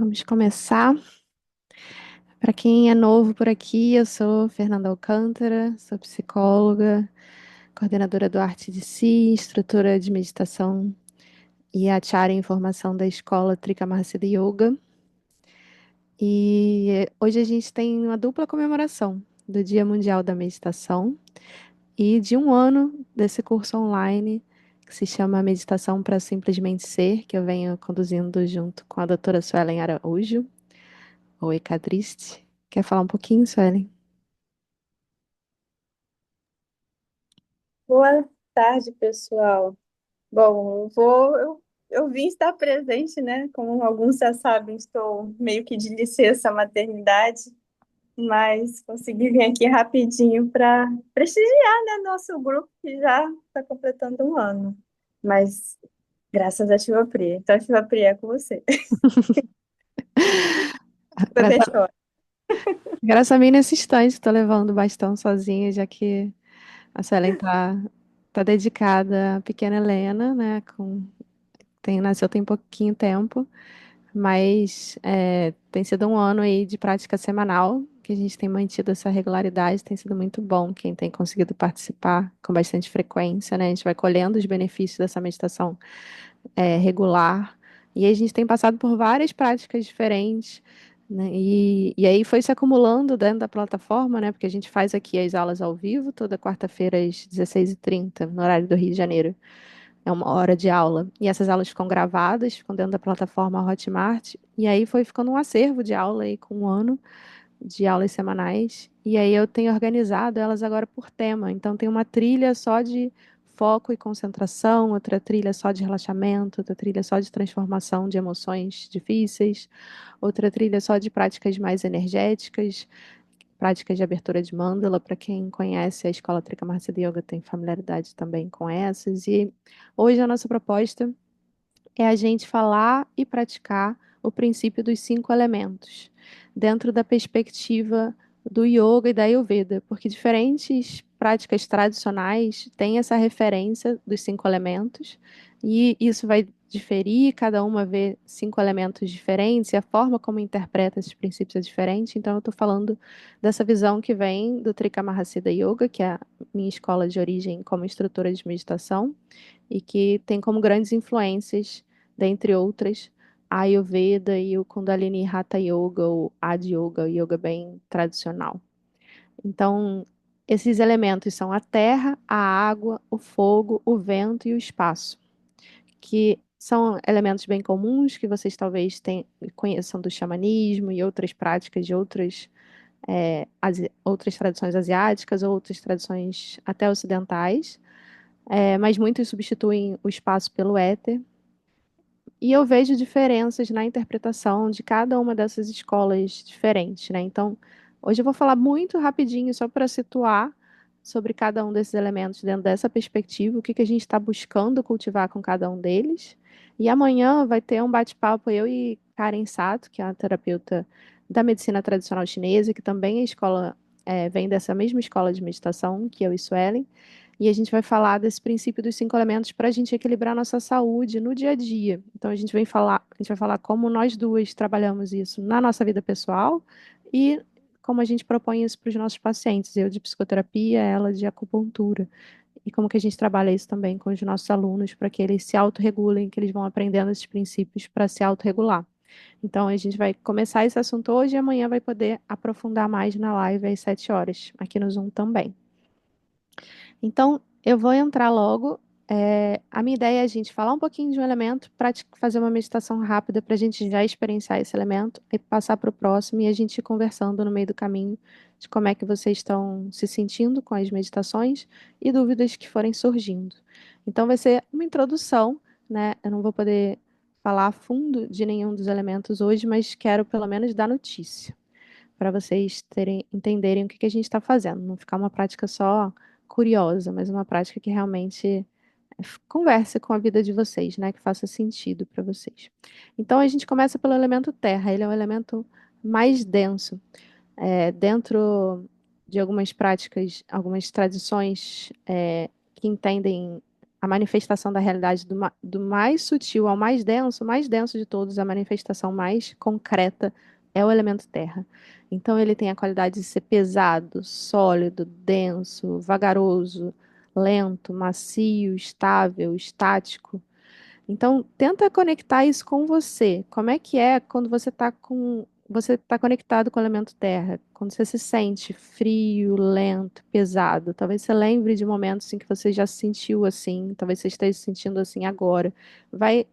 Vamos começar. Para quem é novo por aqui, eu sou Fernanda Alcântara, sou psicóloga, coordenadora do Arte de Si, instrutora de meditação e acharya em formação da escola Trikamahasida Yoga. E hoje a gente tem uma dupla comemoração do Dia Mundial da Meditação e de um ano desse curso online que se chama Meditação para Simplesmente Ser, que eu venho conduzindo junto com a doutora Suelen Araújo. Oi, Cadriste. Quer falar um pouquinho, Suelen? Boa tarde, pessoal. Bom, eu vim estar presente, né? Como alguns já sabem, estou meio que de licença maternidade, mas consegui vir aqui rapidinho para prestigiar, né, nosso grupo que já está completando um ano. Mas graças a Tia Pri. Então, Tia Pri é com você. Você Graça, chora. graça a mim nesse instante, tô levando o bastão sozinha, já que a Suelen tá dedicada à pequena Helena, né? Nasceu tem pouquinho tempo, mas tem sido um ano aí de prática semanal, que a gente tem mantido essa regularidade, tem sido muito bom quem tem conseguido participar com bastante frequência, né? A gente vai colhendo os benefícios dessa meditação regular. E aí a gente tem passado por várias práticas diferentes, né? E aí foi se acumulando dentro da plataforma, né? Porque a gente faz aqui as aulas ao vivo, toda quarta-feira às 16h30, no horário do Rio de Janeiro. É uma hora de aula. E essas aulas ficam gravadas, ficam dentro da plataforma Hotmart. E aí foi ficando um acervo de aula aí com um ano de aulas semanais. E aí eu tenho organizado elas agora por tema. Então tem uma trilha só de foco e concentração, outra trilha só de relaxamento, outra trilha só de transformação de emoções difíceis, outra trilha só de práticas mais energéticas, práticas de abertura de mandala, para quem conhece a escola Trikamahasida Yoga tem familiaridade também com essas. E hoje a nossa proposta é a gente falar e praticar o princípio dos 5 elementos, dentro da perspectiva do yoga e da Ayurveda, porque diferentes práticas tradicionais têm essa referência dos 5 elementos, e isso vai diferir, cada uma vê 5 elementos diferentes, e a forma como interpreta esses princípios é diferente. Então, eu estou falando dessa visão que vem do Trikamahasida Yoga, que é a minha escola de origem como instrutora de meditação, e que tem como grandes influências, dentre outras, a Ayurveda e o Kundalini Hatha Yoga, ou Adi Yoga, o yoga bem tradicional. Então, esses elementos são a terra, a água, o fogo, o vento e o espaço, que são elementos bem comuns que vocês talvez conheçam do xamanismo e outras práticas de outras tradições asiáticas ou outras tradições até ocidentais, mas muitos substituem o espaço pelo éter. E eu vejo diferenças na interpretação de cada uma dessas escolas diferentes, né? Então, hoje eu vou falar muito rapidinho, só para situar sobre cada um desses elementos dentro dessa perspectiva, o que que a gente está buscando cultivar com cada um deles. E amanhã vai ter um bate-papo, eu e Karen Sato, que é uma terapeuta da medicina tradicional chinesa, que também vem dessa mesma escola de meditação que eu e Suelen. E a gente vai falar desse princípio dos 5 elementos para a gente equilibrar nossa saúde no dia a dia. Então a gente vai falar como nós duas trabalhamos isso na nossa vida pessoal e como a gente propõe isso para os nossos pacientes, eu de psicoterapia, ela de acupuntura. E como que a gente trabalha isso também com os nossos alunos para que eles se autorregulem, que eles vão aprendendo esses princípios para se autorregular. Então a gente vai começar esse assunto hoje e amanhã vai poder aprofundar mais na live às 7 horas, aqui no Zoom também. Então, eu vou entrar logo. A minha ideia é a gente falar um pouquinho de um elemento para fazer uma meditação rápida para a gente já experienciar esse elemento e passar para o próximo e a gente ir conversando no meio do caminho de como é que vocês estão se sentindo com as meditações e dúvidas que forem surgindo. Então, vai ser uma introdução, né? Eu não vou poder falar a fundo de nenhum dos elementos hoje, mas quero pelo menos dar notícia para vocês entenderem o que que a gente está fazendo. Não ficar uma prática só curiosa, mas uma prática que realmente converse com a vida de vocês, né? Que faça sentido para vocês. Então a gente começa pelo elemento terra. Ele é o elemento mais denso. Dentro de algumas práticas, algumas tradições que entendem. a manifestação da realidade do mais sutil ao mais denso de todos, a manifestação mais concreta é o elemento terra. Então ele tem a qualidade de ser pesado, sólido, denso, vagaroso, lento, macio, estável, estático. Então, tenta conectar isso com você. Como é que é quando você está conectado com o elemento terra? Quando você se sente frio, lento, pesado. Talvez você lembre de momentos em que você já se sentiu assim, talvez você esteja se sentindo assim agora. Vai,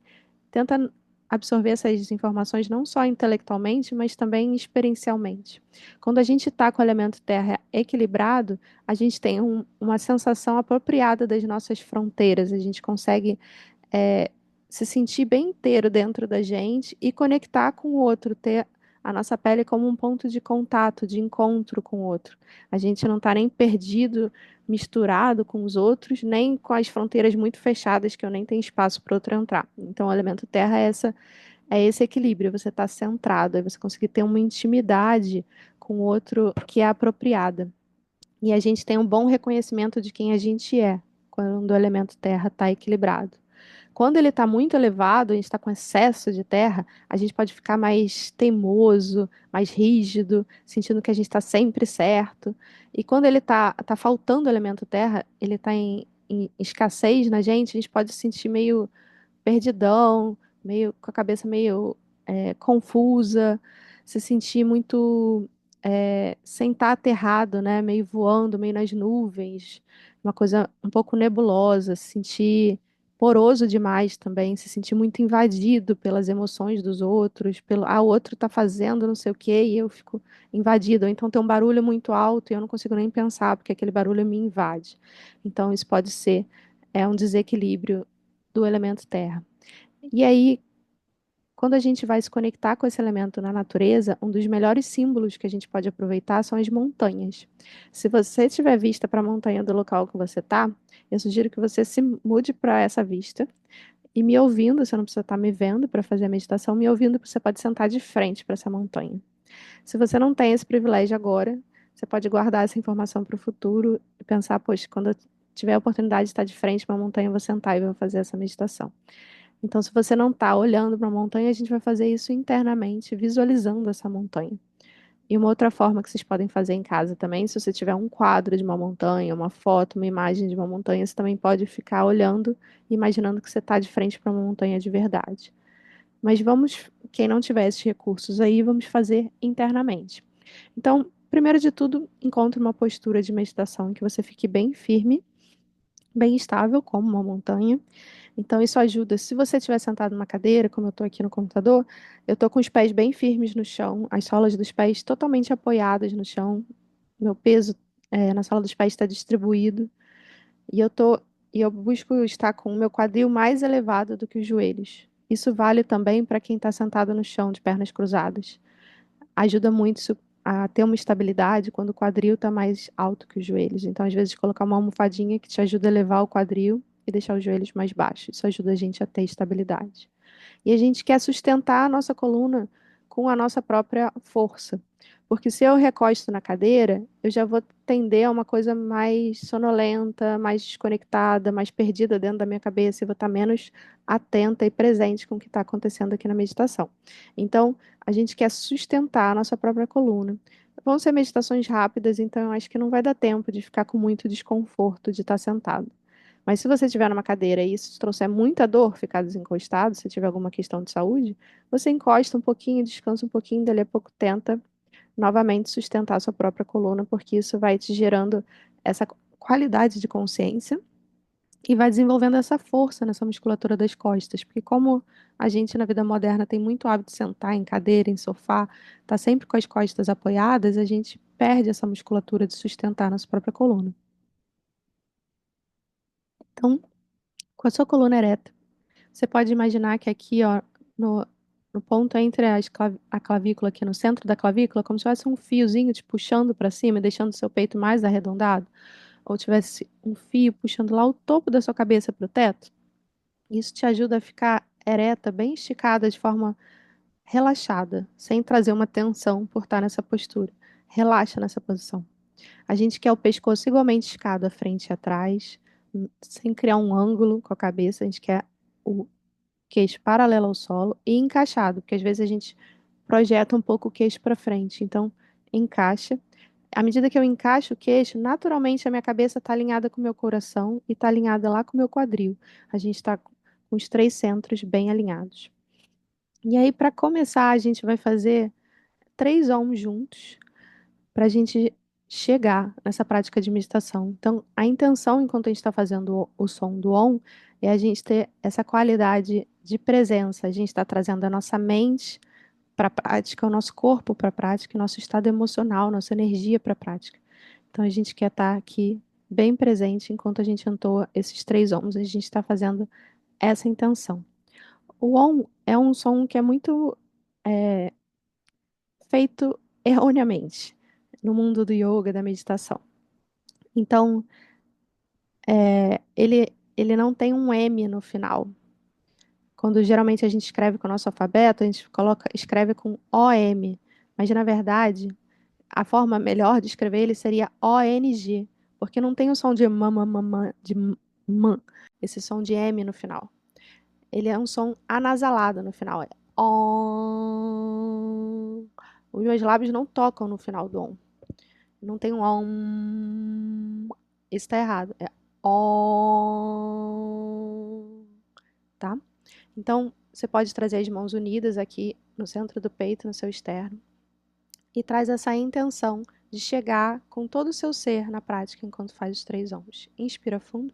tenta absorver essas informações não só intelectualmente, mas também experiencialmente. Quando a gente está com o elemento terra equilibrado, a gente tem uma sensação apropriada das nossas fronteiras. A gente consegue é, se sentir bem inteiro dentro da gente e conectar com o outro, ter a nossa pele como um ponto de contato, de encontro com o outro. A gente não está nem perdido, misturado com os outros, nem com as fronteiras muito fechadas que eu nem tenho espaço para outro entrar. Então, o elemento terra é esse equilíbrio, você está centrado, é você conseguir ter uma intimidade com o outro que é apropriada. E a gente tem um bom reconhecimento de quem a gente é, quando o elemento terra está equilibrado. Quando ele está muito elevado, a gente está com excesso de terra, a gente pode ficar mais teimoso, mais rígido, sentindo que a gente está sempre certo. E quando ele tá faltando o elemento terra, ele está em escassez na gente, a gente pode se sentir meio perdidão, meio com a cabeça meio confusa, se sentir muito sem estar aterrado, né? Meio voando, meio nas nuvens, uma coisa um pouco nebulosa, se sentir poroso demais também, se sentir muito invadido pelas emoções dos outros, o outro tá fazendo não sei o quê e eu fico invadido. Ou então tem um barulho muito alto e eu não consigo nem pensar porque aquele barulho me invade. Então isso pode ser um desequilíbrio do elemento terra. E aí, quando a gente vai se conectar com esse elemento na natureza, um dos melhores símbolos que a gente pode aproveitar são as montanhas. Se você tiver vista para a montanha do local que você está, eu sugiro que você se mude para essa vista e me ouvindo, você não precisa estar me vendo para fazer a meditação, me ouvindo, você pode sentar de frente para essa montanha. Se você não tem esse privilégio agora, você pode guardar essa informação para o futuro e pensar, poxa, quando eu tiver a oportunidade de estar de frente para uma montanha, eu vou sentar e vou fazer essa meditação. Então, se você não está olhando para a montanha, a gente vai fazer isso internamente, visualizando essa montanha. E uma outra forma que vocês podem fazer em casa também, se você tiver um quadro de uma montanha, uma foto, uma imagem de uma montanha, você também pode ficar olhando e imaginando que você está de frente para uma montanha de verdade. Mas vamos, quem não tiver esses recursos aí, vamos fazer internamente. Então, primeiro de tudo, encontre uma postura de meditação em que você fique bem firme, bem estável, como uma montanha. Então, isso ajuda. Se você estiver sentado numa cadeira, como eu estou aqui no computador, eu estou com os pés bem firmes no chão, as solas dos pés totalmente apoiadas no chão. Meu peso na sola dos pés está distribuído. E eu busco estar com o meu quadril mais elevado do que os joelhos. Isso vale também para quem está sentado no chão de pernas cruzadas. Ajuda muito isso a ter uma estabilidade quando o quadril está mais alto que os joelhos. Então, às vezes, colocar uma almofadinha que te ajuda a elevar o quadril e deixar os joelhos mais baixos. Isso ajuda a gente a ter estabilidade. E a gente quer sustentar a nossa coluna com a nossa própria força. Porque se eu recosto na cadeira, eu já vou tender a uma coisa mais sonolenta, mais desconectada, mais perdida dentro da minha cabeça e vou estar menos atenta e presente com o que está acontecendo aqui na meditação. Então, a gente quer sustentar a nossa própria coluna. Vão ser meditações rápidas, então eu acho que não vai dar tempo de ficar com muito desconforto de estar sentado. Mas se você estiver numa cadeira e isso te trouxer muita dor, ficar desencostado, se tiver alguma questão de saúde, você encosta um pouquinho, descansa um pouquinho, dali a pouco tenta novamente sustentar a sua própria coluna, porque isso vai te gerando essa qualidade de consciência e vai desenvolvendo essa força nessa musculatura das costas, porque como a gente na vida moderna tem muito hábito de sentar em cadeira, em sofá, tá sempre com as costas apoiadas, a gente perde essa musculatura de sustentar a nossa própria coluna. Então, com a sua coluna ereta, você pode imaginar que aqui, ó, no, no ponto entre a clavícula, aqui no centro da clavícula, como se tivesse um fiozinho te puxando para cima e deixando o seu peito mais arredondado, ou tivesse um fio puxando lá o topo da sua cabeça para o teto. Isso te ajuda a ficar ereta, bem esticada, de forma relaxada, sem trazer uma tensão por estar nessa postura. Relaxa nessa posição. A gente quer o pescoço igualmente esticado à frente e atrás, sem criar um ângulo com a cabeça, a gente quer o queixo paralelo ao solo e encaixado, porque às vezes a gente projeta um pouco o queixo para frente. Então, encaixa. À medida que eu encaixo o queixo, naturalmente a minha cabeça está alinhada com o meu coração e está alinhada lá com o meu quadril. A gente está com os três centros bem alinhados. E aí, para começar, a gente vai fazer 3 ohms juntos para a gente chegar nessa prática de meditação. Então, a intenção, enquanto a gente está fazendo o som do Om, é a gente ter essa qualidade de presença. A gente está trazendo a nossa mente para a prática, o nosso corpo para a prática, o nosso estado emocional, nossa energia para a prática. Então, a gente quer estar aqui bem presente enquanto a gente entoa esses 3 ohms. A gente está fazendo essa intenção. O Om é um som que é muito feito erroneamente no mundo do yoga, da meditação. Então, ele não tem um M no final. Quando geralmente a gente escreve com o nosso alfabeto, a gente escreve com OM. Mas, na verdade, a forma melhor de escrever ele seria ONG, porque não tem o som de mamamama, de man, esse som de M no final. Ele é um som anasalado no final. É OM. Os meus lábios não tocam no final do OM. Não tem um OM. Isso está errado. É OM. Tá? Então, você pode trazer as mãos unidas aqui no centro do peito, no seu externo, e traz essa intenção de chegar com todo o seu ser na prática enquanto faz os 3 ohms. Inspira fundo.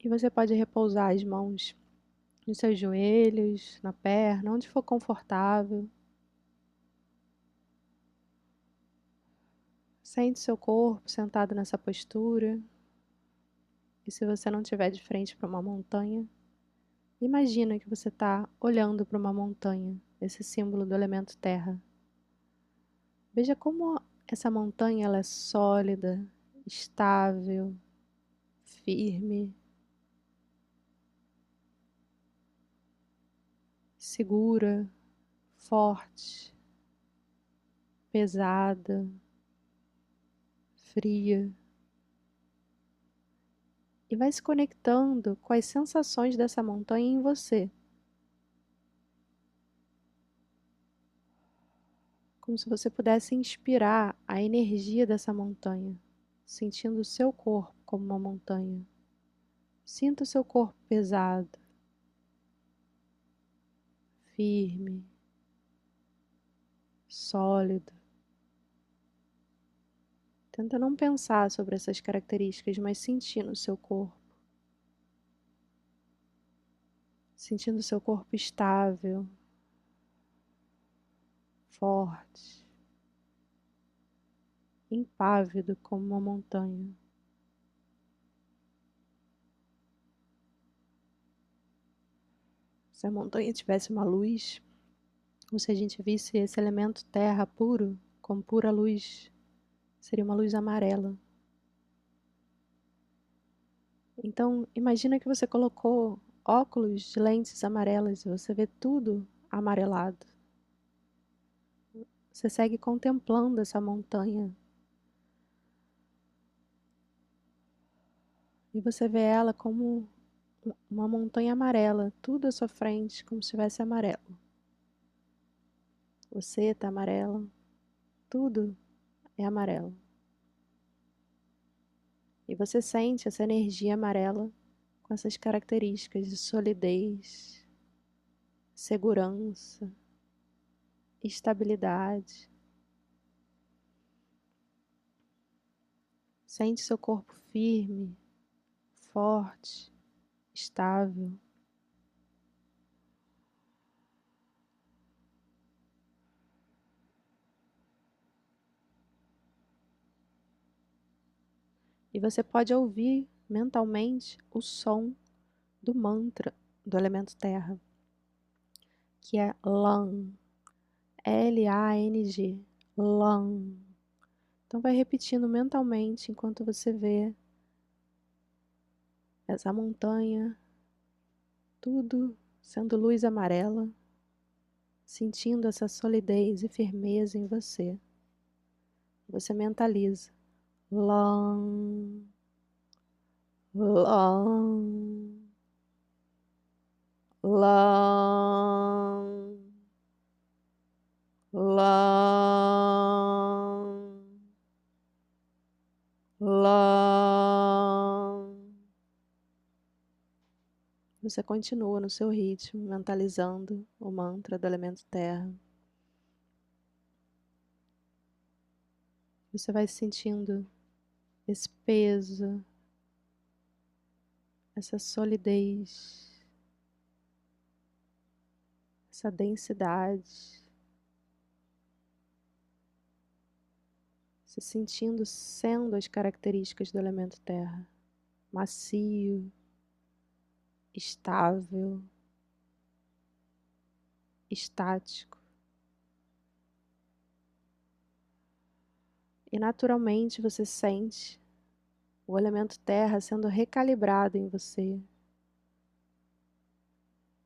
E você pode repousar as mãos nos seus joelhos, na perna, onde for confortável. Sente seu corpo sentado nessa postura. E se você não estiver de frente para uma montanha, imagina que você está olhando para uma montanha, esse símbolo do elemento terra. Veja como essa montanha ela é sólida, estável, firme, segura, forte, pesada, fria. E vai se conectando com as sensações dessa montanha em você. Como se você pudesse inspirar a energia dessa montanha, sentindo o seu corpo como uma montanha. Sinta o seu corpo pesado, firme, sólido. Tenta não pensar sobre essas características, mas sentir no seu corpo. Sentindo o seu corpo estável, forte, impávido como uma montanha. Se a montanha tivesse uma luz, ou se a gente visse esse elemento terra puro, como pura luz, seria uma luz amarela. Então, imagina que você colocou óculos de lentes amarelas e você vê tudo amarelado. Você segue contemplando essa montanha. E você vê ela como uma montanha amarela, tudo à sua frente, como se estivesse amarelo. Você está amarelo, tudo é amarelo. E você sente essa energia amarela com essas características de solidez, segurança, estabilidade. Sente seu corpo firme, forte, estável. E você pode ouvir mentalmente o som do mantra do elemento terra, que é Lang, Lang, Lang. Então vai repetindo mentalmente enquanto você vê essa montanha, tudo sendo luz amarela, sentindo essa solidez e firmeza em você. Você mentaliza. Long, long, long, long, long. Você continua no seu ritmo, mentalizando o mantra do elemento terra. Você vai sentindo esse peso, essa solidez, essa densidade, se sentindo sendo as características do elemento terra, macio, estável, estático. E naturalmente você sente o elemento terra sendo recalibrado em você,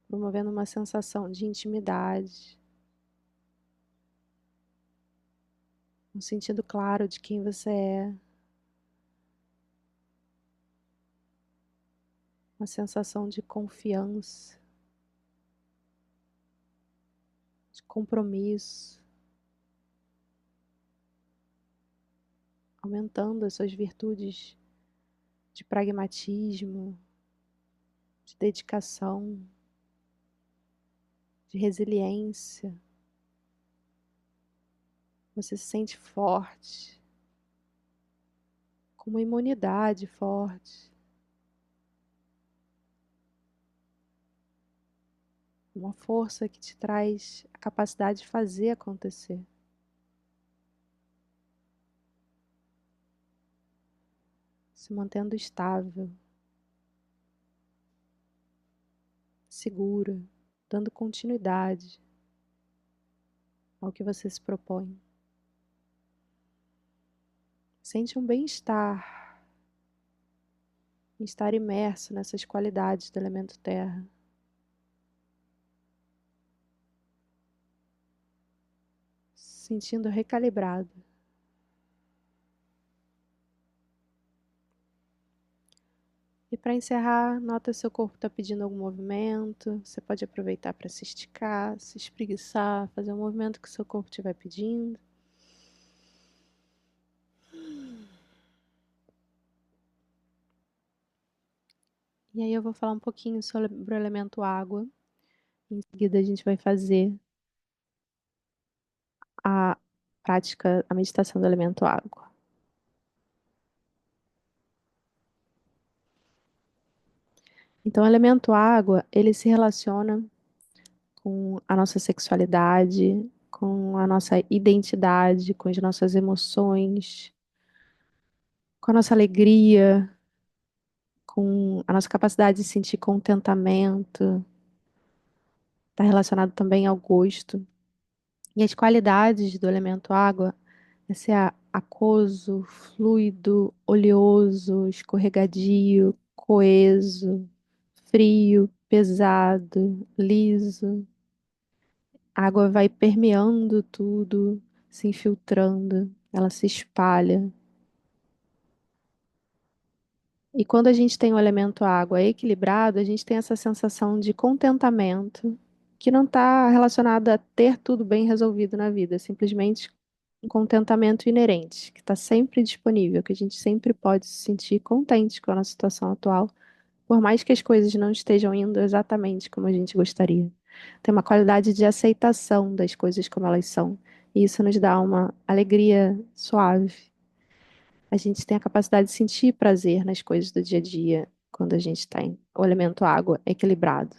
promovendo uma sensação de intimidade, um sentido claro de quem você é, uma sensação de confiança, de compromisso, aumentando as suas virtudes de pragmatismo, de dedicação, de resiliência. Você se sente forte, com uma imunidade forte, uma força que te traz a capacidade de fazer acontecer. Se mantendo estável, segura, dando continuidade ao que você se propõe. Sente um bem-estar em estar imerso nessas qualidades do elemento terra. Se sentindo recalibrado. E para encerrar, nota se seu corpo está pedindo algum movimento. Você pode aproveitar para se esticar, se espreguiçar, fazer o movimento que seu corpo estiver pedindo. E aí eu vou falar um pouquinho sobre o elemento água. Em seguida a gente vai fazer a prática, a meditação do elemento água. Então, o elemento água, ele se relaciona com a nossa sexualidade, com a nossa identidade, com as nossas emoções, com a nossa alegria, com a nossa capacidade de sentir contentamento. Está relacionado também ao gosto. E as qualidades do elemento água é ser aquoso, fluido, oleoso, escorregadio, coeso, frio, pesado, liso. A água vai permeando tudo, se infiltrando, ela se espalha. E quando a gente tem o elemento água equilibrado, a gente tem essa sensação de contentamento, que não está relacionada a ter tudo bem resolvido na vida, é simplesmente um contentamento inerente, que está sempre disponível, que a gente sempre pode se sentir contente com a nossa situação atual, por mais que as coisas não estejam indo exatamente como a gente gostaria. Tem uma qualidade de aceitação das coisas como elas são, e isso nos dá uma alegria suave. A gente tem a capacidade de sentir prazer nas coisas do dia a dia quando a gente tem o elemento água equilibrado.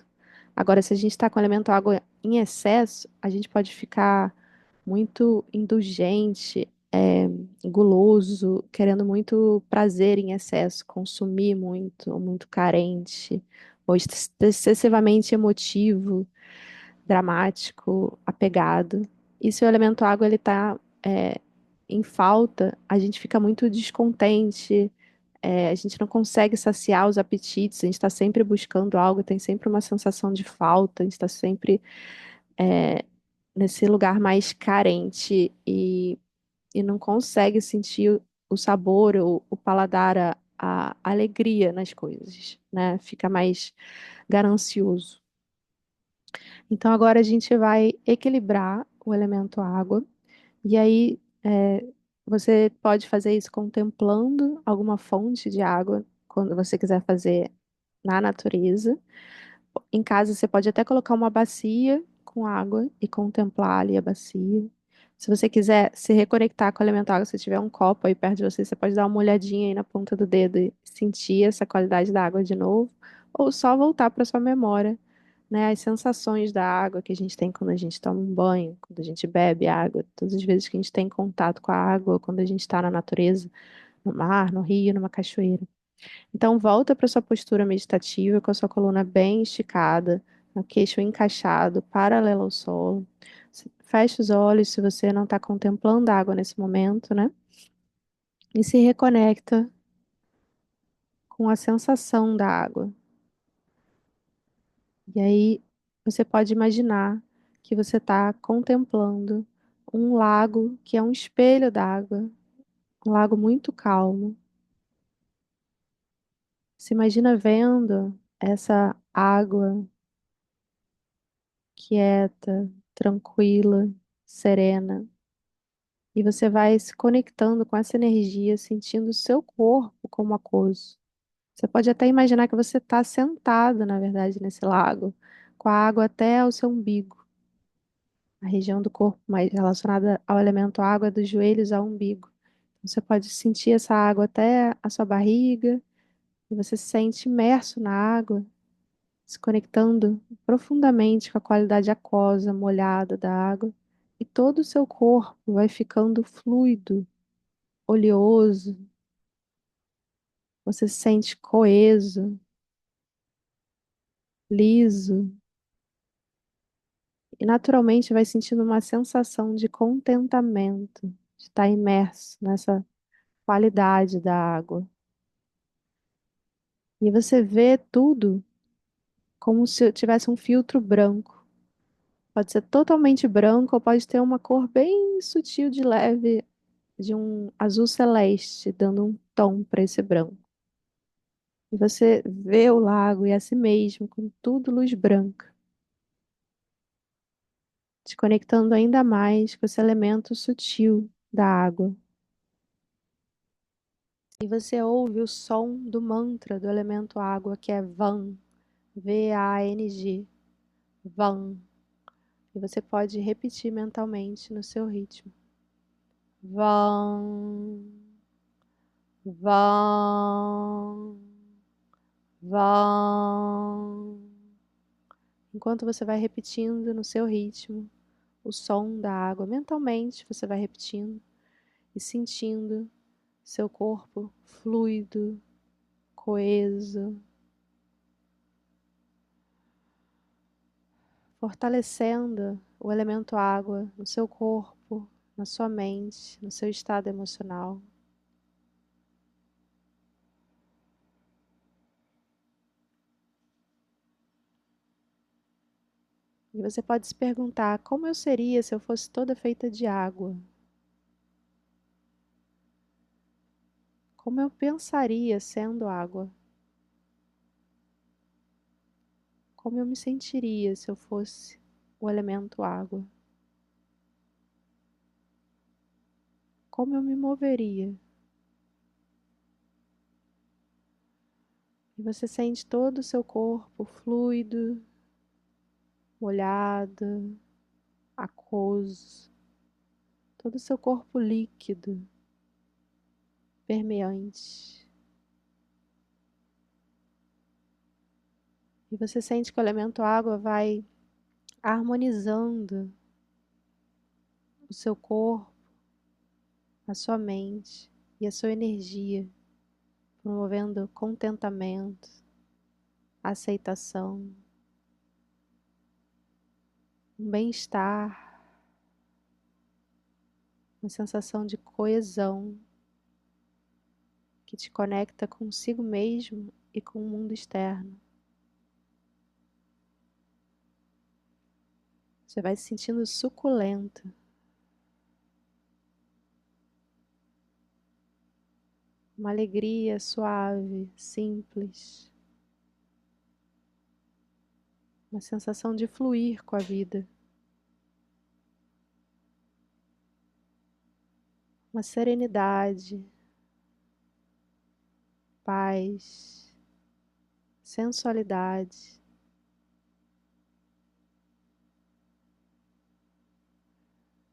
Agora, se a gente está com o elemento água em excesso, a gente pode ficar muito indulgente, guloso, querendo muito prazer em excesso, consumir muito, ou muito carente, ou excessivamente emotivo, dramático, apegado. E se o elemento água ele está em falta, a gente fica muito descontente, a gente não consegue saciar os apetites, a gente está sempre buscando algo, tem sempre uma sensação de falta, a gente está sempre nesse lugar mais carente e não consegue sentir o sabor, o paladar, a alegria nas coisas, né? Fica mais ganancioso. Então agora a gente vai equilibrar o elemento água, e aí você pode fazer isso contemplando alguma fonte de água, quando você quiser fazer na natureza. Em casa, você pode até colocar uma bacia com água e contemplar ali a bacia. Se você quiser se reconectar com o elemento água, se tiver um copo aí perto de você, você pode dar uma olhadinha aí na ponta do dedo e sentir essa qualidade da água de novo, ou só voltar para sua memória, né, as sensações da água que a gente tem quando a gente toma um banho, quando a gente bebe água, todas as vezes que a gente tem contato com a água, quando a gente está na natureza, no mar, no rio, numa cachoeira. Então, volta para sua postura meditativa, com a sua coluna bem esticada, o queixo encaixado, paralelo ao solo. Fecha os olhos se você não está contemplando a água nesse momento, né? E se reconecta com a sensação da água. E aí, você pode imaginar que você está contemplando um lago que é um espelho d'água, um lago muito calmo. Se imagina vendo essa água quieta, tranquila, serena. E você vai se conectando com essa energia, sentindo o seu corpo como aquoso. Você pode até imaginar que você está sentado, na verdade, nesse lago, com a água até o seu umbigo. A região do corpo mais relacionada ao elemento água, é dos joelhos ao umbigo. Então, você pode sentir essa água até a sua barriga, e você se sente imerso na água, se conectando profundamente com a qualidade aquosa, molhada da água, e todo o seu corpo vai ficando fluido, oleoso, você se sente coeso, liso, e naturalmente vai sentindo uma sensação de contentamento, de estar imerso nessa qualidade da água. E você vê tudo como se tivesse um filtro branco. Pode ser totalmente branco ou pode ter uma cor bem sutil de leve de um azul celeste, dando um tom para esse branco. E você vê o lago e a si mesmo com tudo luz branca, te conectando ainda mais com esse elemento sutil da água. E você ouve o som do mantra do elemento água, que é Van, V-A-N-G, Van. E você pode repetir mentalmente no seu ritmo. Van, Van, Van. Enquanto você vai repetindo no seu ritmo o som da água, mentalmente você vai repetindo e sentindo seu corpo fluido, coeso, fortalecendo o elemento água no seu corpo, na sua mente, no seu estado emocional. E você pode se perguntar: como eu seria se eu fosse toda feita de água? Como eu pensaria sendo água? Como eu me sentiria se eu fosse o elemento água? Como eu me moveria? E você sente todo o seu corpo fluido, molhado, aquoso, todo o seu corpo líquido, permeante. E você sente que o elemento água vai harmonizando o seu corpo, a sua mente e a sua energia, promovendo contentamento, aceitação, um bem-estar, uma sensação de coesão que te conecta consigo mesmo e com o mundo externo. Você vai se sentindo suculenta. Uma alegria suave, simples. Uma sensação de fluir com a vida. Uma serenidade, paz, sensualidade.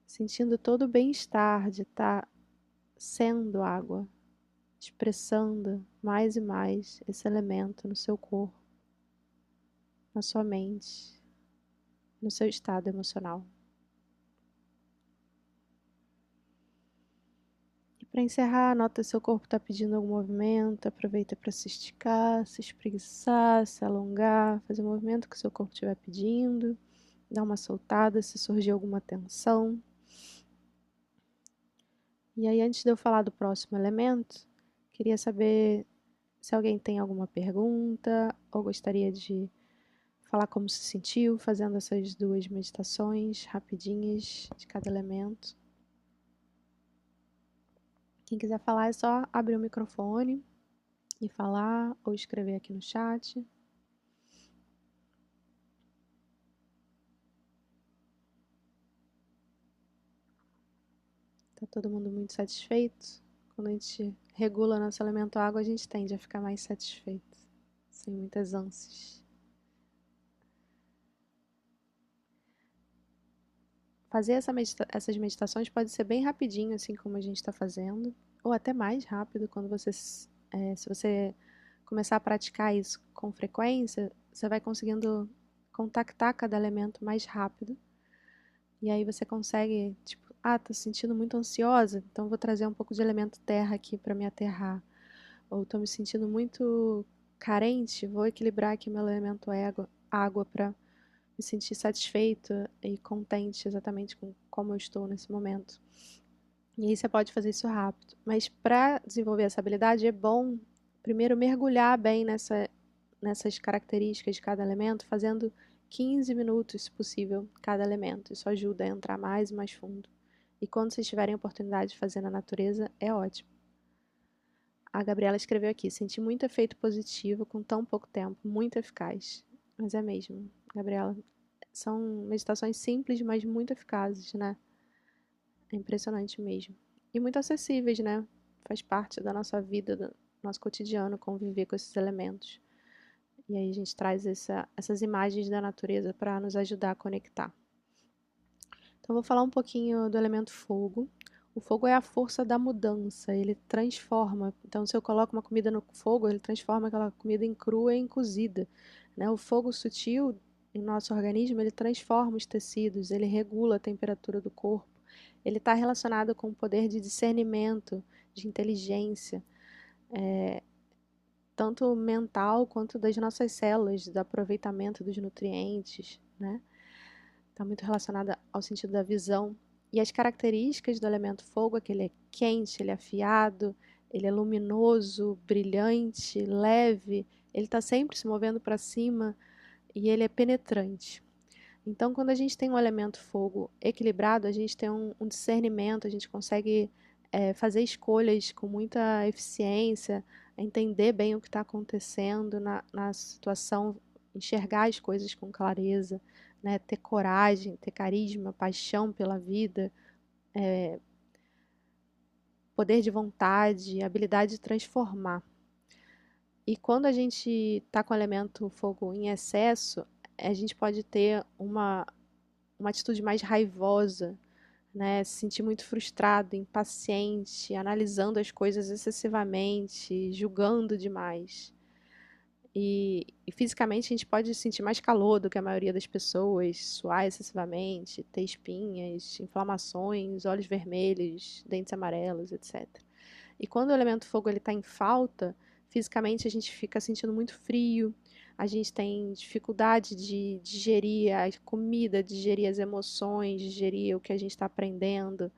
Sentindo todo o bem-estar de estar sendo água, expressando mais e mais esse elemento no seu corpo, na sua mente, no seu estado emocional. E para encerrar, nota se seu corpo está pedindo algum movimento, aproveita para se esticar, se espreguiçar, se alongar, fazer o movimento que o seu corpo estiver pedindo, dá uma soltada se surgir alguma tensão. E aí, antes de eu falar do próximo elemento, queria saber se alguém tem alguma pergunta ou gostaria de falar como se sentiu fazendo essas duas meditações rapidinhas de cada elemento. Quem quiser falar é só abrir o microfone e falar ou escrever aqui no chat. Tá todo mundo muito satisfeito? Quando a gente regula nosso elemento água, a gente tende a ficar mais satisfeito, sem muitas ânsias. Fazer essas meditações pode ser bem rapidinho, assim como a gente está fazendo, ou até mais rápido quando você, se você começar a praticar isso com frequência, você vai conseguindo contactar cada elemento mais rápido. E aí você consegue, tipo, tô sentindo muito ansiosa, então vou trazer um pouco de elemento terra aqui para me aterrar. Ou tô me sentindo muito carente, vou equilibrar aqui meu elemento água para me sentir satisfeita e contente exatamente com como eu estou nesse momento. E aí você pode fazer isso rápido. Mas para desenvolver essa habilidade é bom primeiro mergulhar bem nessas características de cada elemento, fazendo 15 minutos, se possível, cada elemento. Isso ajuda a entrar mais e mais fundo. E quando vocês tiverem a oportunidade de fazer na natureza, é ótimo. A Gabriela escreveu aqui: senti muito efeito positivo com tão pouco tempo, muito eficaz. Mas é mesmo, Gabriela. São meditações simples, mas muito eficazes, né? É impressionante mesmo. E muito acessíveis, né? Faz parte da nossa vida, do nosso cotidiano, conviver com esses elementos. E aí a gente traz essas imagens da natureza para nos ajudar a conectar. Então, vou falar um pouquinho do elemento fogo. O fogo é a força da mudança, ele transforma. Então, se eu coloco uma comida no fogo, ele transforma aquela comida em crua em cozida, né? O fogo sutil em nosso organismo, ele transforma os tecidos, ele regula a temperatura do corpo. Ele está relacionado com o poder de discernimento, de inteligência, tanto mental quanto das nossas células, do aproveitamento dos nutrientes, né? Está muito relacionada ao sentido da visão. E as características do elemento fogo é que ele é quente, ele é afiado, ele é luminoso, brilhante, leve, ele está sempre se movendo para cima e ele é penetrante. Então, quando a gente tem um elemento fogo equilibrado, a gente tem um discernimento, a gente consegue fazer escolhas com muita eficiência, entender bem o que está acontecendo na situação, enxergar as coisas com clareza, né? Ter coragem, ter carisma, paixão pela vida, poder de vontade, habilidade de transformar. E quando a gente está com o elemento fogo em excesso, a gente pode ter uma atitude mais raivosa, né? Se sentir muito frustrado, impaciente, analisando as coisas excessivamente, julgando demais. E fisicamente a gente pode sentir mais calor do que a maioria das pessoas, suar excessivamente, ter espinhas, inflamações, olhos vermelhos, dentes amarelos, etc. E quando o elemento fogo ele está em falta, fisicamente a gente fica sentindo muito frio, a gente tem dificuldade de digerir a comida, digerir as emoções, digerir o que a gente está aprendendo,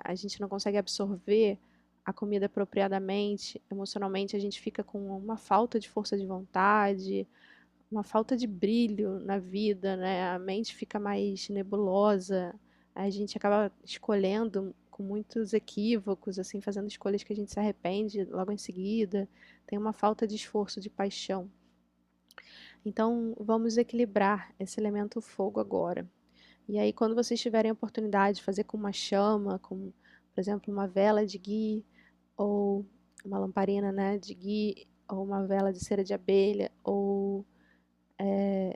a gente não consegue absorver a comida apropriadamente, emocionalmente a gente fica com uma falta de força de vontade, uma falta de brilho na vida, né? A mente fica mais nebulosa, a gente acaba escolhendo com muitos equívocos, assim, fazendo escolhas que a gente se arrepende logo em seguida, tem uma falta de esforço, de paixão. Então, vamos equilibrar esse elemento fogo agora. E aí, quando vocês tiverem a oportunidade de fazer com uma chama, com, por exemplo, uma vela de ghee, ou uma lamparina, né, de ghee, ou uma vela de cera de abelha, ou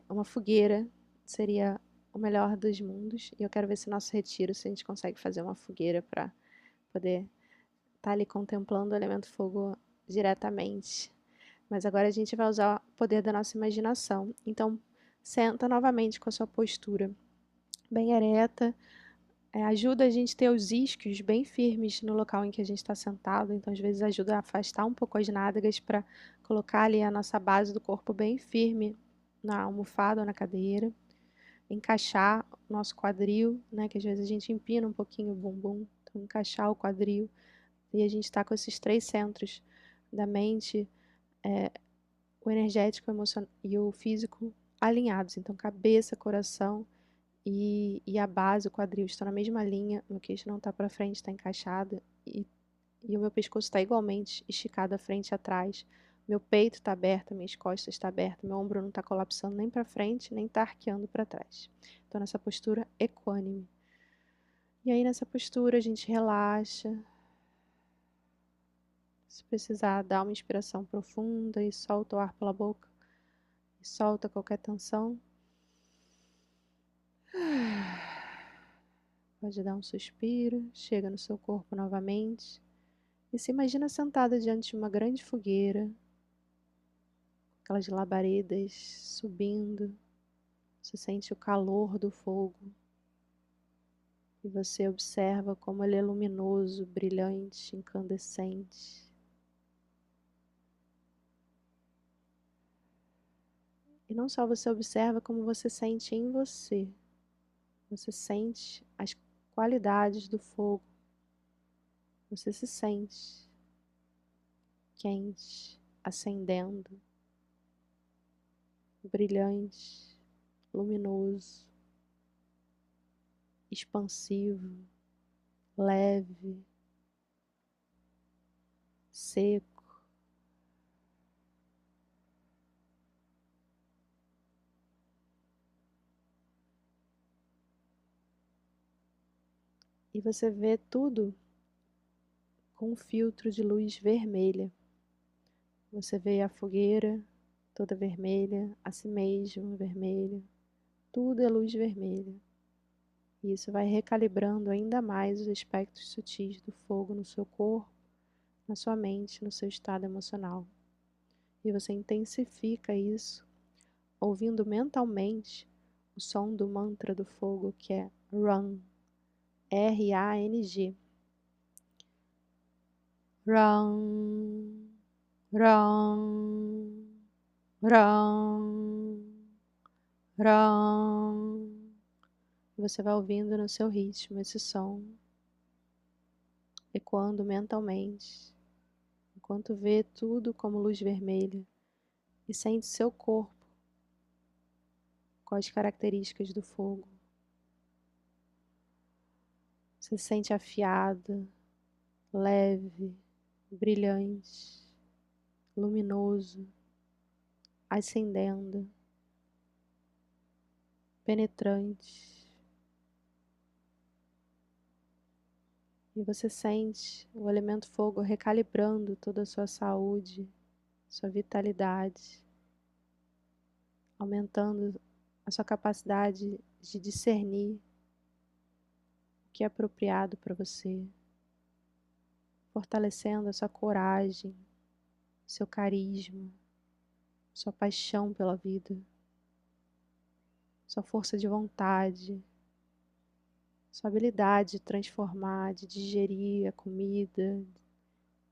uma fogueira, seria o melhor dos mundos. E eu quero ver se nosso retiro, se a gente consegue fazer uma fogueira para poder estar ali contemplando o elemento fogo diretamente. Mas agora a gente vai usar o poder da nossa imaginação. Então, senta novamente com a sua postura bem ereta. Ajuda a gente a ter os isquios bem firmes no local em que a gente está sentado. Então, às vezes, ajuda a afastar um pouco as nádegas para colocar ali a nossa base do corpo bem firme na almofada ou na cadeira. Encaixar o nosso quadril, né? Que às vezes a gente empina um pouquinho o bumbum. Então, encaixar o quadril. E a gente está com esses três centros da mente, o energético, o emocional e o físico alinhados. Então, cabeça, coração e a base, o quadril, estão na mesma linha. Meu queixo não está para frente, está encaixado. E o meu pescoço está igualmente esticado à frente e atrás. Meu peito está aberto, minhas costas estão abertas, meu ombro não está colapsando nem para frente, nem está arqueando para trás. Então, nessa postura equânime. E aí, nessa postura, a gente relaxa. Se precisar, dá uma inspiração profunda e solta o ar pela boca. E solta qualquer tensão. Pode dar um suspiro, chega no seu corpo novamente e se imagina sentada diante de uma grande fogueira, aquelas labaredas subindo, você sente o calor do fogo e você observa como ele é luminoso, brilhante, incandescente. E não só você observa, como você sente em você. Você sente as qualidades do fogo. Você se sente quente, acendendo, brilhante, luminoso, expansivo, leve, seco. E você vê tudo com um filtro de luz vermelha. Você vê a fogueira toda vermelha, a si mesmo vermelha. Tudo é luz vermelha. E isso vai recalibrando ainda mais os aspectos sutis do fogo no seu corpo, na sua mente, no seu estado emocional. E você intensifica isso, ouvindo mentalmente o som do mantra do fogo, que é Run, R-A-N-G. Run, run, run, run. Você vai ouvindo no seu ritmo esse som, ecoando mentalmente, enquanto vê tudo como luz vermelha e sente seu corpo com as características do fogo. Você se sente afiado, leve, brilhante, luminoso, ascendendo, penetrante. E você sente o elemento fogo recalibrando toda a sua saúde, sua vitalidade, aumentando a sua capacidade de discernir o que é apropriado para você, fortalecendo a sua coragem, seu carisma, sua paixão pela vida, sua força de vontade, sua habilidade de transformar, de digerir a comida,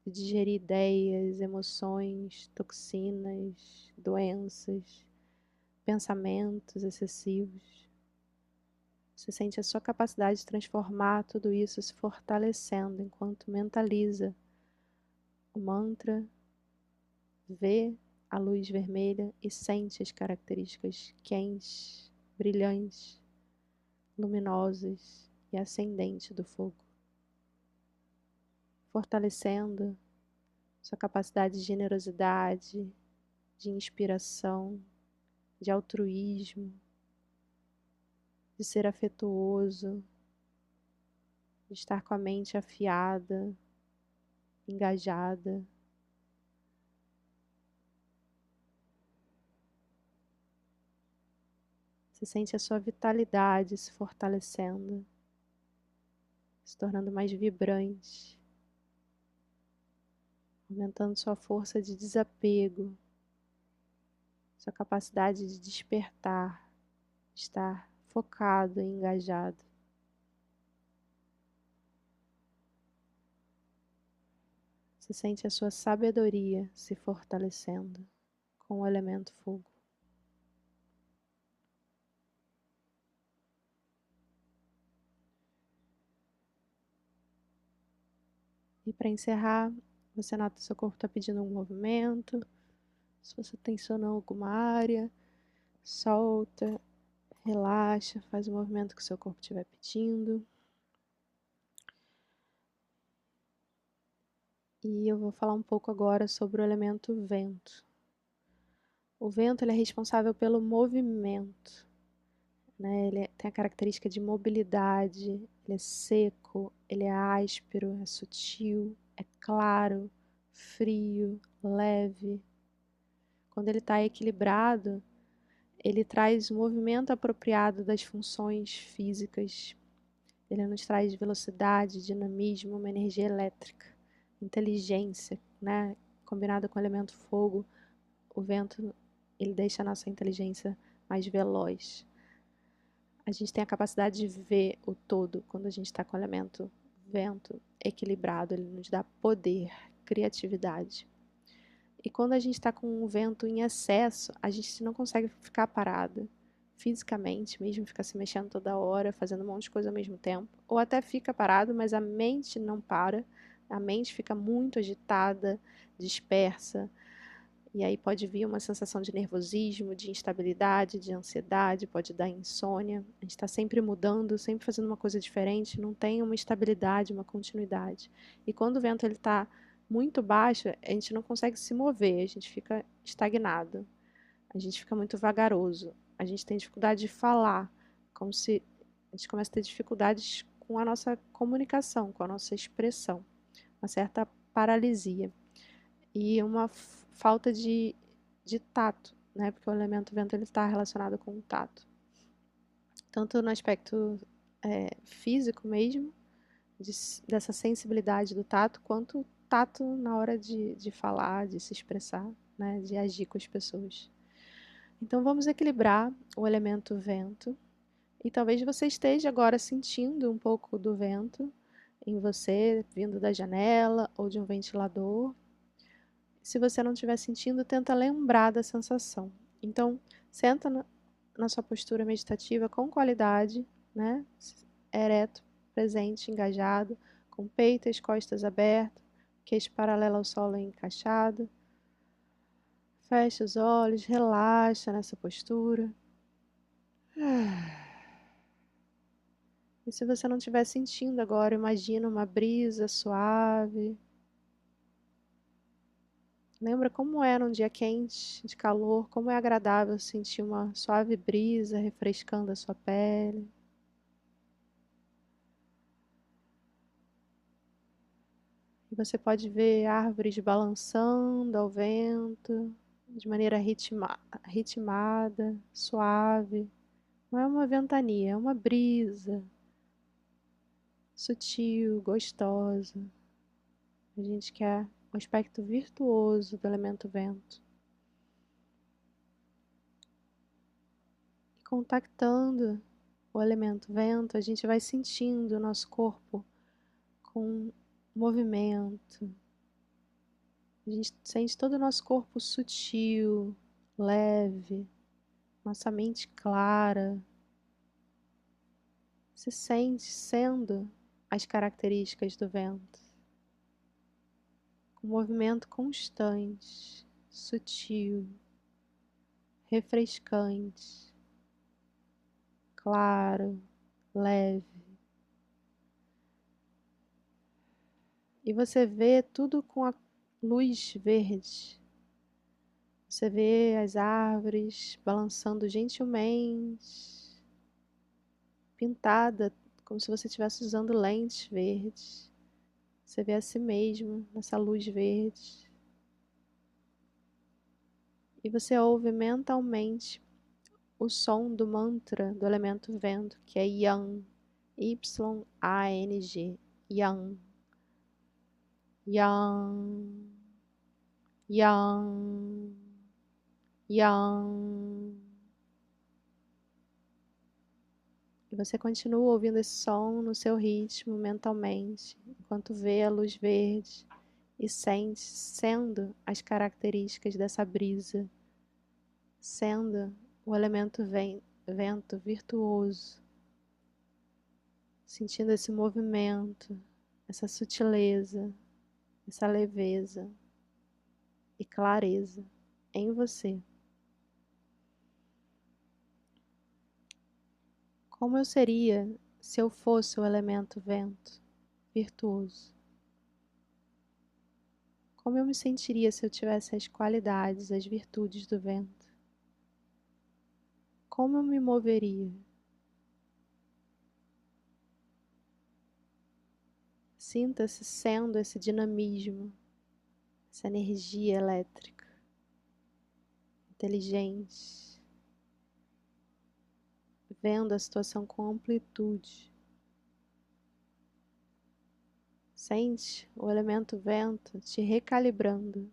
de digerir ideias, emoções, toxinas, doenças, pensamentos excessivos. Você sente a sua capacidade de transformar tudo isso se fortalecendo enquanto mentaliza o mantra, vê a luz vermelha e sente as características quentes, brilhantes, luminosas e ascendentes do fogo, fortalecendo sua capacidade de generosidade, de inspiração, de altruísmo, de ser afetuoso, de estar com a mente afiada, engajada. Você sente a sua vitalidade se fortalecendo, se tornando mais vibrante, aumentando sua força de desapego, sua capacidade de despertar, de estar focado e engajado. Você sente a sua sabedoria se fortalecendo com o elemento fogo. E para encerrar, você nota que seu corpo está pedindo um movimento. Se você tensionou alguma área, solta, relaxa, faz o movimento que o seu corpo estiver pedindo. E eu vou falar um pouco agora sobre o elemento vento. O vento ele é responsável pelo movimento, né? Ele tem a característica de mobilidade, ele é seco, ele é áspero, é sutil, é claro, frio, leve. Quando ele está equilibrado, ele traz o movimento apropriado das funções físicas. Ele nos traz velocidade, dinamismo, uma energia elétrica, inteligência, né? Combinado com o elemento fogo, o vento ele deixa a nossa inteligência mais veloz. A gente tem a capacidade de ver o todo quando a gente está com o elemento vento equilibrado, ele nos dá poder, criatividade. E quando a gente está com o vento em excesso, a gente não consegue ficar parado fisicamente, mesmo ficar se mexendo toda hora, fazendo um monte de coisa ao mesmo tempo. Ou até fica parado, mas a mente não para, a mente fica muito agitada, dispersa. E aí pode vir uma sensação de nervosismo, de instabilidade, de ansiedade, pode dar insônia. A gente está sempre mudando, sempre fazendo uma coisa diferente, não tem uma estabilidade, uma continuidade. E quando o vento está muito baixo, a gente não consegue se mover, a gente fica estagnado, a gente fica muito vagaroso, a gente tem dificuldade de falar, como se a gente começa a ter dificuldades com a nossa comunicação, com a nossa expressão, uma certa paralisia e uma falta de tato, né? Porque o elemento vento ele está relacionado com o tato, tanto no aspecto físico mesmo, dessa sensibilidade do tato, quanto o tato na hora de falar, de se expressar, né? De agir com as pessoas. Então vamos equilibrar o elemento vento e talvez você esteja agora sentindo um pouco do vento em você, vindo da janela ou de um ventilador. Se você não estiver sentindo, tenta lembrar da sensação. Então, senta na sua postura meditativa com qualidade, né? Ereto, presente, engajado, com peito e as costas abertas, queixo paralelo ao solo encaixado. Fecha os olhos, relaxa nessa postura. E se você não estiver sentindo agora, imagina uma brisa suave. Lembra como é num dia quente, de calor, como é agradável sentir uma suave brisa refrescando a sua pele. E você pode ver árvores balançando ao vento, de maneira ritmada, suave. Não é uma ventania, é uma brisa sutil, gostosa. A gente quer o aspecto virtuoso do elemento vento. contactando o elemento vento, a gente vai sentindo o nosso corpo com movimento. A gente sente todo o nosso corpo sutil, leve, nossa mente clara. Se sente sendo as características do vento, com movimento constante, sutil, refrescante, claro, leve. E você vê tudo com a luz verde. Você vê as árvores balançando gentilmente, pintada, como se você estivesse usando lentes verdes. Você vê a si mesmo nessa luz verde. E você ouve mentalmente o som do mantra do elemento vento, que é Yang, Y-A-N-G, Yang, Yang, Yang, Yang. E você continua ouvindo esse som no seu ritmo mentalmente, enquanto vê a luz verde e sente sendo as características dessa brisa, sendo o elemento vento virtuoso, sentindo esse movimento, essa sutileza, essa leveza e clareza em você. Como eu seria se eu fosse o elemento vento virtuoso? Como eu me sentiria se eu tivesse as qualidades, as virtudes do vento? Como eu me moveria? Sinta-se sendo esse dinamismo, essa energia elétrica, inteligente, vendo a situação com amplitude. Sente o elemento vento te recalibrando,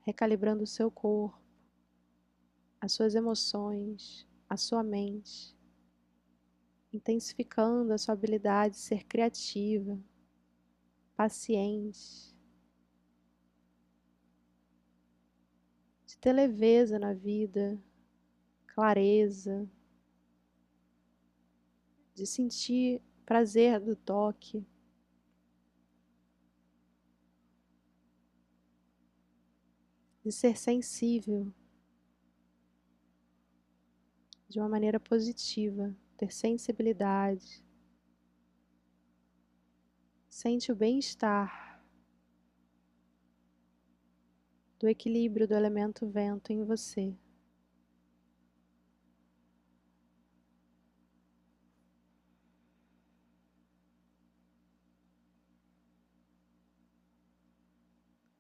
recalibrando o seu corpo, as suas emoções, a sua mente, intensificando a sua habilidade de ser criativa, paciente, de ter leveza na vida, clareza, de sentir prazer do toque, de ser sensível de uma maneira positiva, ter sensibilidade. Sente o bem-estar do equilíbrio do elemento vento em você.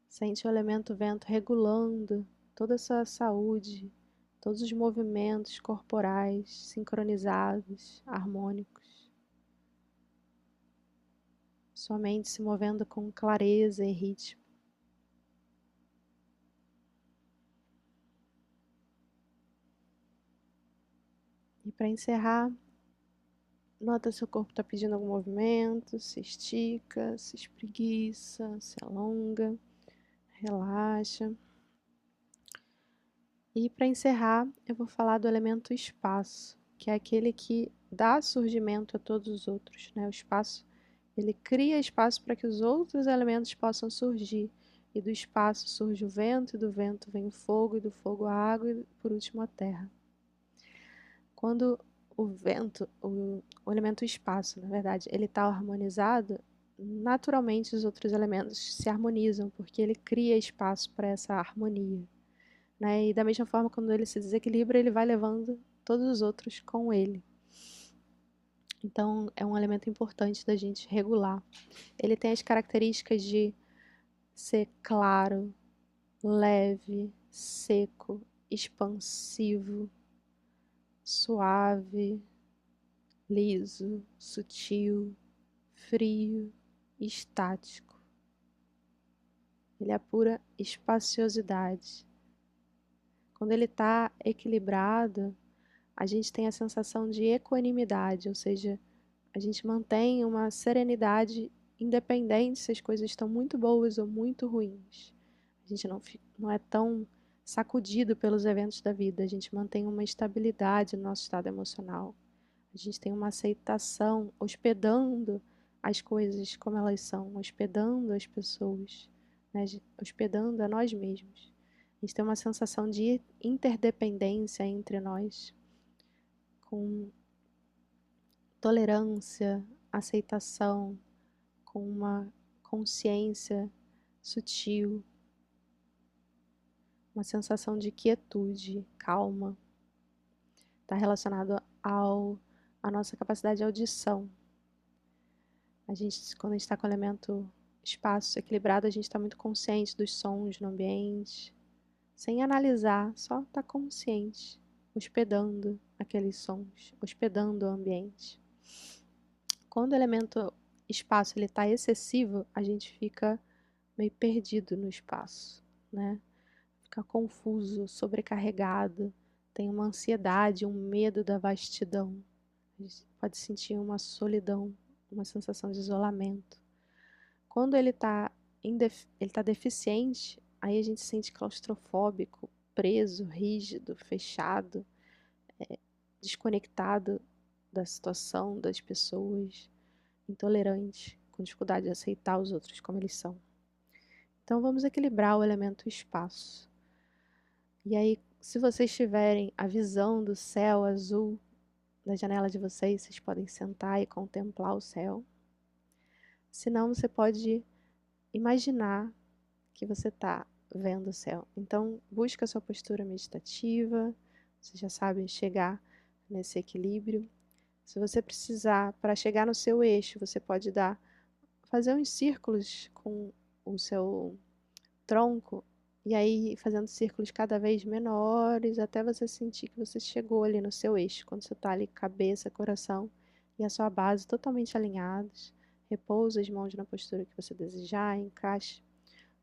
Sente o elemento vento regulando toda a sua saúde, todos os movimentos corporais sincronizados, harmônicos. Sua mente se movendo com clareza e ritmo. E para encerrar, nota se o corpo está pedindo algum movimento, se estica, se espreguiça, se alonga, relaxa. E para encerrar, eu vou falar do elemento espaço, que é aquele que dá surgimento a todos os outros, né? O espaço, ele cria espaço para que os outros elementos possam surgir. E do espaço surge o vento, e do vento vem o fogo, e do fogo a água, e por último a terra. Quando o vento, o elemento espaço, na verdade, ele está harmonizado, naturalmente os outros elementos se harmonizam, porque ele cria espaço para essa harmonia. Né? E da mesma forma, quando ele se desequilibra, ele vai levando todos os outros com ele. Então, é um elemento importante da gente regular. Ele tem as características de ser claro, leve, seco, expansivo, suave, liso, sutil, frio, estático. Ele é a pura espaciosidade. Quando ele está equilibrado, a gente tem a sensação de equanimidade, ou seja, a gente mantém uma serenidade independente se as coisas estão muito boas ou muito ruins. A gente não é tão sacudido pelos eventos da vida, a gente mantém uma estabilidade no nosso estado emocional. A gente tem uma aceitação, hospedando as coisas como elas são, hospedando as pessoas, né? Hospedando a nós mesmos. A gente tem uma sensação de interdependência entre nós, com tolerância, aceitação, com uma consciência sutil, uma sensação de quietude, calma. Está relacionado à nossa capacidade de audição. Quando a gente está com o elemento espaço equilibrado, a gente está muito consciente dos sons no ambiente, sem analisar, só está consciente, hospedando aqueles sons, hospedando o ambiente. Quando o elemento espaço ele está excessivo, a gente fica meio perdido no espaço, né? Fica confuso, sobrecarregado, tem uma ansiedade, um medo da vastidão. A gente pode sentir uma solidão, uma sensação de isolamento. Quando ele tá deficiente, aí a gente se sente claustrofóbico, preso, rígido, fechado, desconectado da situação, das pessoas, intolerante, com dificuldade de aceitar os outros como eles são. Então vamos equilibrar o elemento espaço. E aí, se vocês tiverem a visão do céu azul na janela de vocês, vocês podem sentar e contemplar o céu. Se não, você pode imaginar que você está vendo o céu. Então, busca a sua postura meditativa, você já sabe chegar nesse equilíbrio. Se você precisar, para chegar no seu eixo, você pode fazer uns círculos com o seu tronco, e aí fazendo círculos cada vez menores, até você sentir que você chegou ali no seu eixo, quando você está ali cabeça, coração e a sua base totalmente alinhados. Repousa as mãos na postura que você desejar, encaixe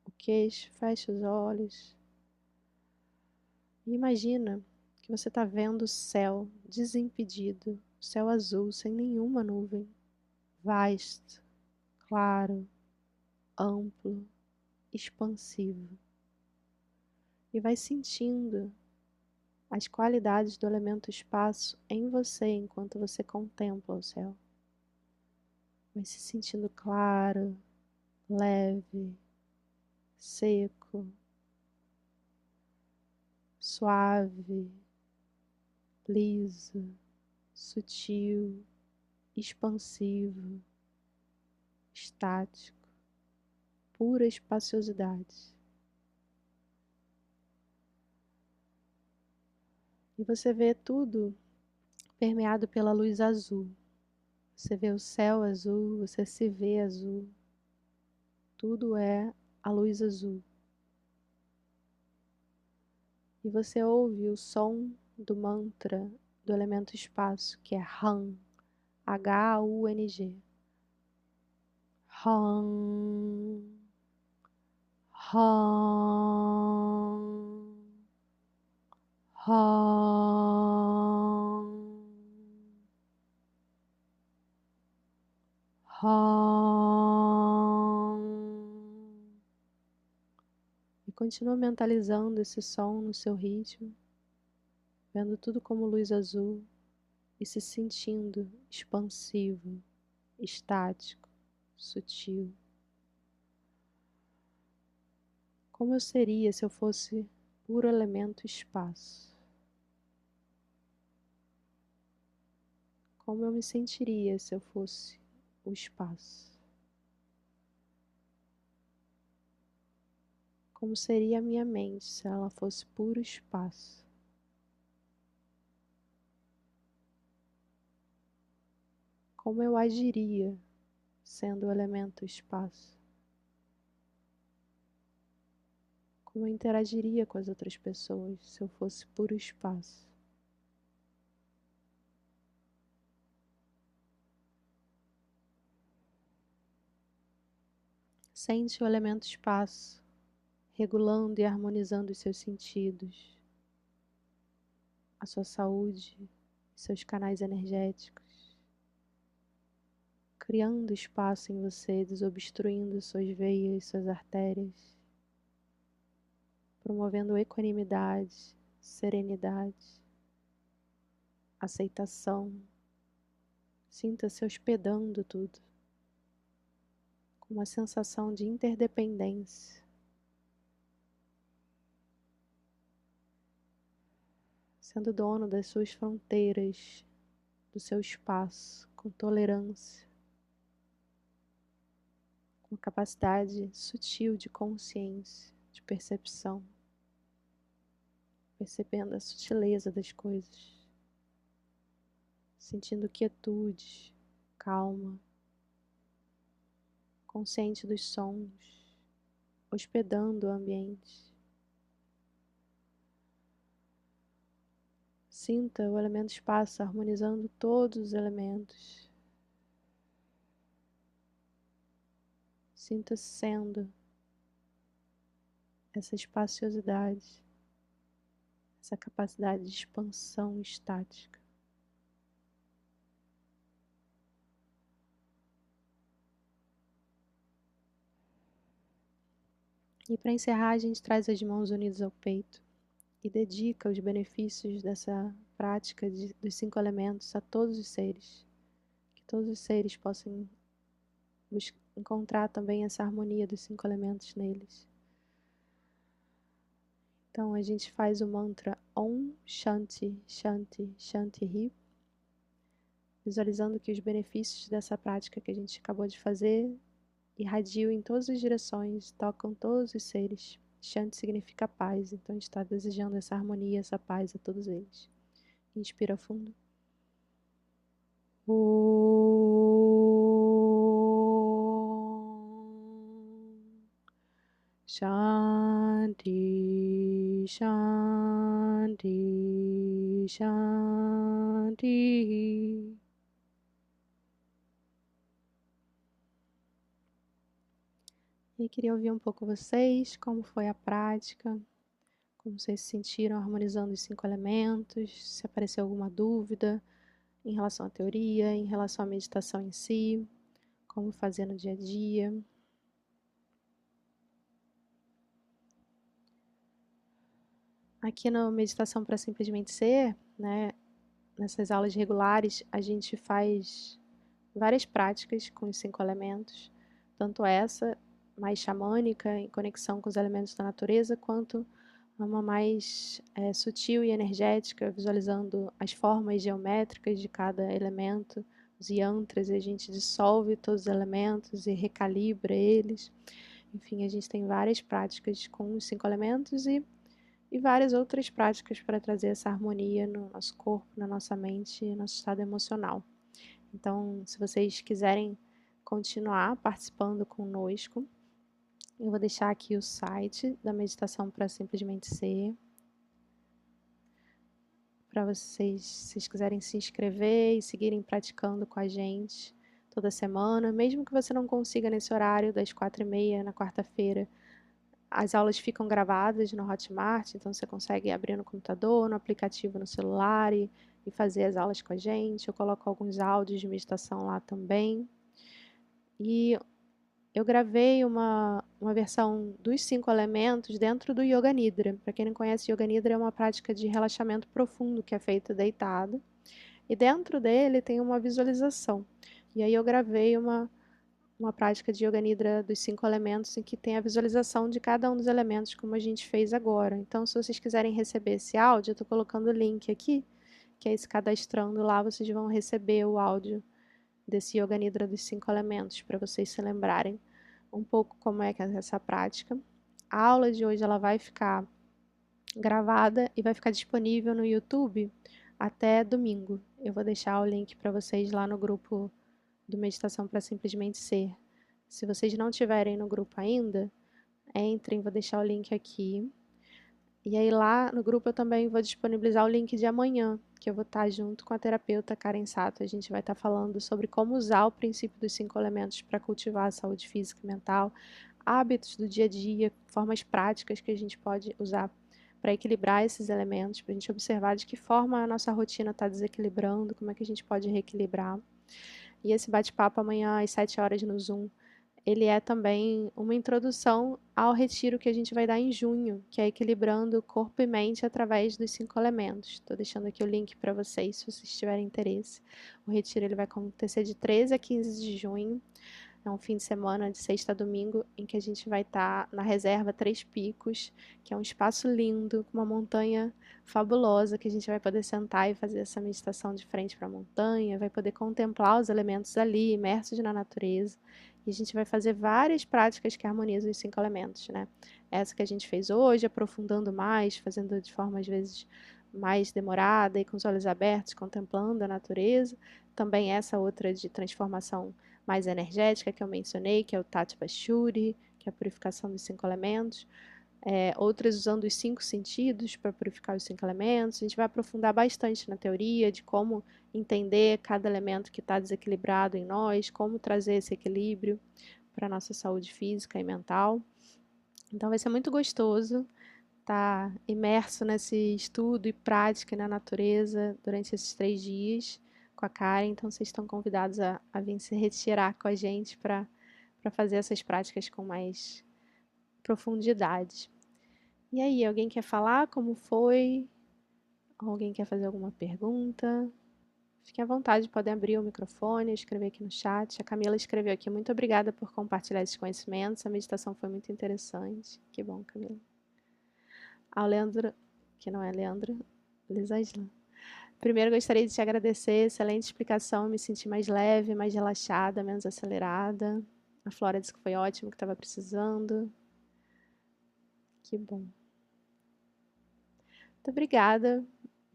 o queixo, feche os olhos. E imagina que você está vendo o céu desimpedido, céu azul, sem nenhuma nuvem, vasto, claro, amplo, expansivo. E vai sentindo as qualidades do elemento espaço em você enquanto você contempla o céu. Vai se sentindo claro, leve, seco, suave, liso, sutil, expansivo, estático, pura espaciosidade. E você vê tudo permeado pela luz azul. Você vê o céu azul, você se vê azul. Tudo é a luz azul. E você ouve o som do mantra do elemento espaço, que é Han, H-U-N-G. Han, Han, Han, Han. E continua mentalizando esse som no seu ritmo, vendo tudo como luz azul e se sentindo expansivo, estático, sutil. Como eu seria se eu fosse puro elemento espaço? Como eu me sentiria se eu fosse o espaço? Como seria a minha mente se ela fosse puro espaço? Como eu agiria sendo o elemento espaço? Como eu interagiria com as outras pessoas se eu fosse puro espaço? Sente o elemento espaço, regulando e harmonizando os seus sentidos, a sua saúde, seus canais energéticos, criando espaço em você, desobstruindo suas veias, suas artérias, promovendo equanimidade, serenidade, aceitação. Sinta-se hospedando tudo, com uma sensação de interdependência, sendo dono das suas fronteiras, do seu espaço, com tolerância, com capacidade sutil de consciência, de percepção, percebendo a sutileza das coisas, sentindo quietude, calma, consciente dos sons, hospedando o ambiente. Sinta o elemento espaço harmonizando todos os elementos. Sinta-se sendo essa espaciosidade, essa capacidade de expansão estática. E para encerrar, a gente traz as mãos unidas ao peito e dedica os benefícios dessa prática dos 5 elementos a todos os seres. Que todos os seres possam encontrar também essa harmonia dos 5 elementos neles. Então a gente faz o mantra Om Shanti Shanti Shanti Hi, visualizando que os benefícios dessa prática que a gente acabou de fazer irradiam em todas as direções, tocam todos os seres. Shanti significa paz, então a gente está desejando essa harmonia, essa paz a todos eles. Inspira fundo. Shanti, Shanti, Shanti. E queria ouvir um pouco vocês, como foi a prática, como vocês se sentiram harmonizando os 5 elementos, se apareceu alguma dúvida em relação à teoria, em relação à meditação em si, como fazer no dia a dia. Aqui na Meditação para Simplesmente Ser, né, nessas aulas regulares, a gente faz várias práticas com os 5 elementos, tanto essa mais xamânica, em conexão com os elementos da natureza, quanto uma mais sutil e energética, visualizando as formas geométricas de cada elemento, os yantras, e a gente dissolve todos os elementos e recalibra eles. Enfim, a gente tem várias práticas com os 5 elementos e várias outras práticas para trazer essa harmonia no nosso corpo, na nossa mente e no nosso estado emocional. Então, se vocês quiserem continuar participando conosco, eu vou deixar aqui o site da Meditação para Simplesmente Ser, para vocês, se vocês quiserem se inscrever e seguirem praticando com a gente toda semana, mesmo que você não consiga nesse horário das 4h30 na quarta-feira. As aulas ficam gravadas no Hotmart, então você consegue abrir no computador, no aplicativo no celular e fazer as aulas com a gente. Eu coloco alguns áudios de meditação lá também. E eu gravei uma versão dos 5 elementos dentro do Yoga Nidra. Para quem não conhece, Yoga Nidra é uma prática de relaxamento profundo que é feita deitado. E dentro dele tem uma visualização. E aí eu gravei uma prática de Yoga Nidra dos 5 elementos em que tem a visualização de cada um dos elementos, como a gente fez agora. Então, se vocês quiserem receber esse áudio, eu estou colocando o link aqui, que aí se cadastrando lá, vocês vão receber o áudio desse Yoga Nidra dos 5 elementos, para vocês se lembrarem um pouco como é que é essa prática. A aula de hoje ela vai ficar gravada e vai ficar disponível no YouTube até domingo. Eu vou deixar o link para vocês lá no grupo do Meditação para Simplesmente Ser. Se vocês não estiverem no grupo ainda, entrem, vou deixar o link aqui. E aí lá no grupo eu também vou disponibilizar o link de amanhã, que eu vou estar junto com a terapeuta Karen Sato. A gente vai estar falando sobre como usar o princípio dos 5 elementos para cultivar a saúde física e mental, hábitos do dia a dia, formas práticas que a gente pode usar para equilibrar esses elementos, para a gente observar de que forma a nossa rotina está desequilibrando, como é que a gente pode reequilibrar. E esse bate-papo amanhã às 7 horas no Zoom, ele é também uma introdução ao retiro que a gente vai dar em junho, que é equilibrando corpo e mente através dos 5 elementos. Estou deixando aqui o link para vocês, se vocês tiverem interesse. O retiro ele vai acontecer de 13 a 15 de junho. É um fim de semana, de sexta a domingo, em que a gente vai estar na reserva Três Picos, que é um espaço lindo, com uma montanha fabulosa, que a gente vai poder sentar e fazer essa meditação de frente para a montanha, vai poder contemplar os elementos ali, imersos na natureza. E a gente vai fazer várias práticas que harmonizam os 5 elementos, né? Essa que a gente fez hoje, aprofundando mais, fazendo de forma às vezes mais demorada e com os olhos abertos, contemplando a natureza. Também essa outra de transformação mais energética que eu mencionei, que é o Tati Bashuri, que é a purificação dos 5 elementos. Outras usando os 5 sentidos para purificar os 5 elementos. A gente vai aprofundar bastante na teoria de como entender cada elemento que está desequilibrado em nós, como trazer esse equilíbrio para a nossa saúde física e mental. Então vai ser muito gostoso estar imerso nesse estudo e prática na natureza durante esses 3 dias com a Karen. Então vocês estão convidados a vir se retirar com a gente para fazer essas práticas com mais profundidade. E aí, alguém quer falar como foi? Alguém quer fazer alguma pergunta? Fiquem à vontade, podem abrir o microfone, escrever aqui no chat. A Camila escreveu aqui, muito obrigada por compartilhar esses conhecimentos, a meditação foi muito interessante. Que bom, Camila. Ao Leandro, que não é Leandro, Lisaslan. Primeiro gostaria de te agradecer, excelente explicação, me senti mais leve, mais relaxada, menos acelerada. A Flora disse que foi ótimo, que estava precisando. Que bom. Muito obrigada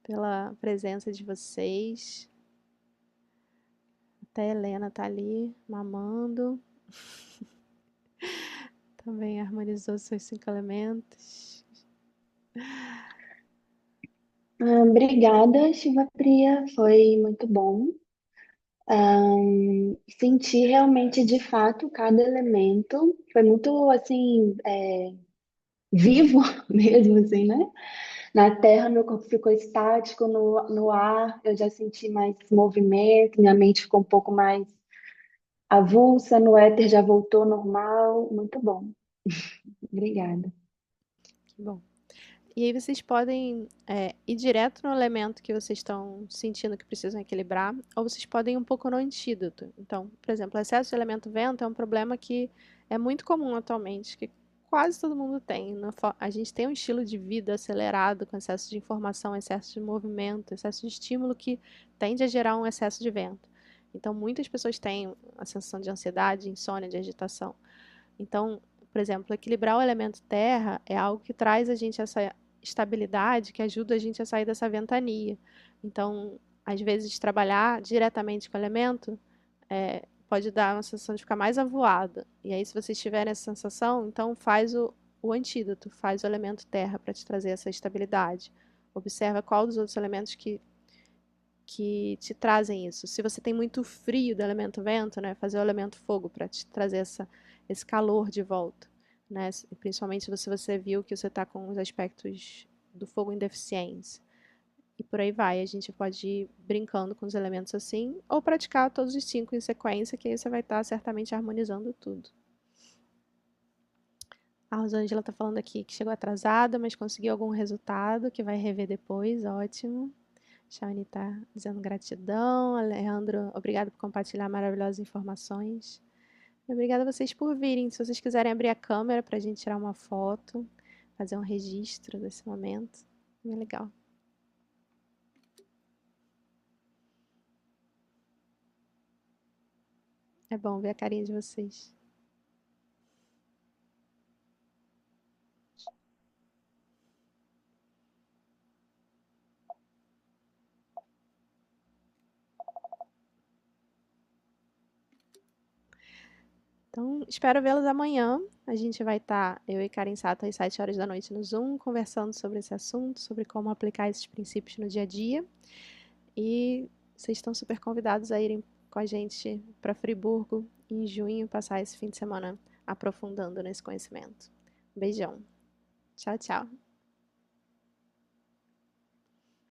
pela presença de vocês. Até a Helena tá ali mamando. Também harmonizou seus 5 elementos. Obrigada, Shiva Priya, foi muito bom. Senti realmente, de fato, cada elemento. Foi muito, assim, vivo mesmo, assim, né? Na terra, meu corpo ficou estático, no ar eu já senti mais movimento, minha mente ficou um pouco mais avulsa, no éter já voltou normal. Muito bom. Obrigada. Que bom. E aí vocês podem ir direto no elemento que vocês estão sentindo que precisam equilibrar, ou vocês podem ir um pouco no antídoto. Então, por exemplo, excesso de elemento vento é um problema que é muito comum atualmente, que quase todo mundo tem. A gente tem um estilo de vida acelerado, com excesso de informação, excesso de movimento, excesso de estímulo que tende a gerar um excesso de vento. Então, muitas pessoas têm a sensação de ansiedade, insônia, de agitação. Então, por exemplo, equilibrar o elemento terra é algo que traz a gente essa estabilidade, que ajuda a gente a sair dessa ventania. Então, às vezes, trabalhar diretamente com o elemento pode dar uma sensação de ficar mais avoada. E aí, se vocês tiverem essa sensação, então faz o antídoto, faz o elemento terra para te trazer essa estabilidade. Observa qual dos outros elementos que te trazem isso. Se você tem muito frio do elemento vento, né, fazer o elemento fogo para te trazer esse calor de volta. Né? Principalmente se você viu que você está com os aspectos do fogo em deficiência. E por aí vai, a gente pode ir brincando com os elementos assim, ou praticar todos os 5 em sequência, que aí você vai estar certamente harmonizando tudo. A Rosângela está falando aqui que chegou atrasada, mas conseguiu algum resultado, que vai rever depois, ótimo. Shawnee está dizendo gratidão. Alejandro, obrigado por compartilhar maravilhosas informações. E obrigada a vocês por virem. Se vocês quiserem abrir a câmera para a gente tirar uma foto, fazer um registro desse momento, é legal. É bom ver a carinha de vocês. Então, espero vê-los amanhã. A gente vai estar, eu e Karen Sato, às 7 horas da noite no Zoom, conversando sobre esse assunto, sobre como aplicar esses princípios no dia a dia. E vocês estão super convidados a irem com a gente para Friburgo em junho, passar esse fim de semana aprofundando nesse conhecimento. Beijão. Tchau, tchau.